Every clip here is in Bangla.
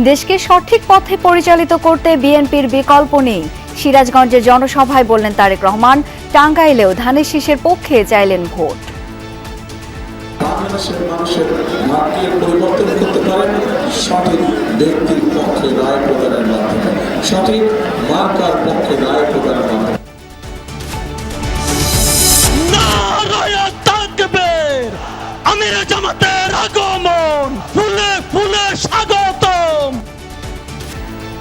দেশকে সঠিক পথে পরিচালিত করতে বিএনপির বিকল্প নেই। সিরাজগঞ্জের জনসভায় বললেন তারেক রহমান। টাঙ্গাইলেও ধানের শীষের পক্ষে চাইলেন ভোট। বাংলাদেশের মানুষের ভাগ্যের পরিবর্তন করতে পারেন সঠিক ব্যক্তির পক্ষে রায় প্রদানের মাধ্যমে, সঠিক মার্কার পক্ষে রায় প্রদানের মাধ্যমে। আমির জামাতের আগমন, ফুলে ফুলে স্বাগতম।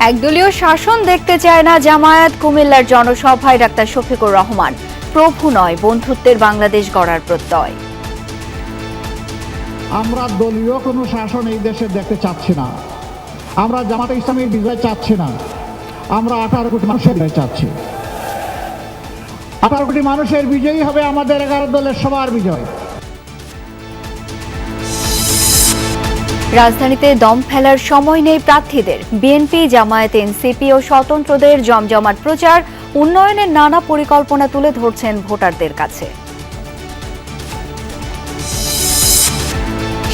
একদলীয় শাসন দেখতে চায় না জামায়াত। কুমিল্লার জনসভায় ডাক্তার শফিকুর রহমান। প্রভু নয়, বন্ধুত্বের বাংলাদেশ গড়ার প্রত্যয়। আমরা দলীয় কোনো শাসন এই দেশে দেখতে চাচ্ছি না। আমরা জামাতে ইসলামীর বিজয় চাচ্ছি না। আমরা 18 কোটি মানুষের বিজয় চাচ্ছি। 18 কোটি মানুষের বিজয়ী হবে আমাদের 11 দলের সবার বিজয়। রাজধানীতে দম ফেলার সময় নেই প্রার্থীদের। বিএনপি, জামায়াত, এনসিপি ও স্বতন্ত্রদের জমজমাট প্রচার, উন্নয়নের নানা পরিকল্পনা তুলে ধরছেন ভোটারদের কাছে।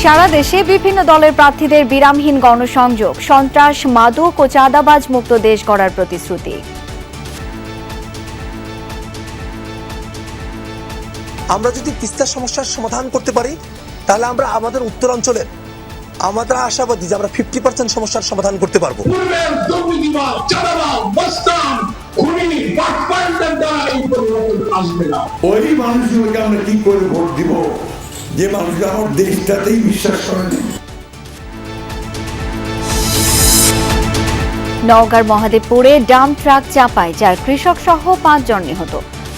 সারা দেশে বিভিন্ন দলের প্রার্থীদের বিরামহীন গণসংযোগ, সন্ত্রাস, মাদক ও চাঁদাবাজ মুক্ত দেশ গড়ার প্রতিশ্রুতি। আমরা যদি তিস্তার সমস্যার সমাধান করতে পারি তাহলে আমরা আমাদের উত্তরাঞ্চলের আমরা আশাবাদী যে আমরা 50% সমস্যার সমাধান করতে পারবো। ওই মানুষগুলোকে আমরা কি করে ভোট দিব যে মানুষগুলো আমার দেশটাতেই বিশ্বাস করে না। নওগাঁর মহাদেবপুরে ডাম্প ট্রাক চাপায় 4 কৃষক সহ 5 জন নিহত।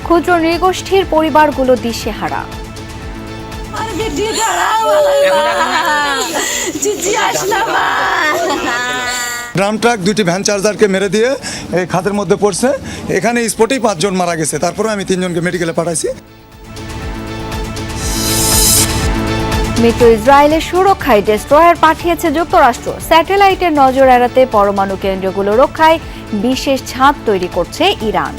ক্ষুদ্র নৃগোষ্ঠীর পরিবারগুলো দিশেহারা। ড্রাম ট্রাক 2টি ভ্যান চার্জারকে মেরে দিয়ে এই খাদের মধ্যে পড়ছে। এখানে স্পটেই 5 জন মারা গেছে। তারপরে আমি 3 জনকে মেডিকেলে পাঠাইছি। মিত্র ইসরায়েলের সুরক্ষায় ডেস্ট্রয়ার পাঠিয়েছে যুক্তরাষ্ট্র। স্যাটেলাইটের নজর এড়াতে পরমাণু কেন্দ্রগুলো রক্ষায় বিশেষ ছাদ তৈরি করছে ইরান।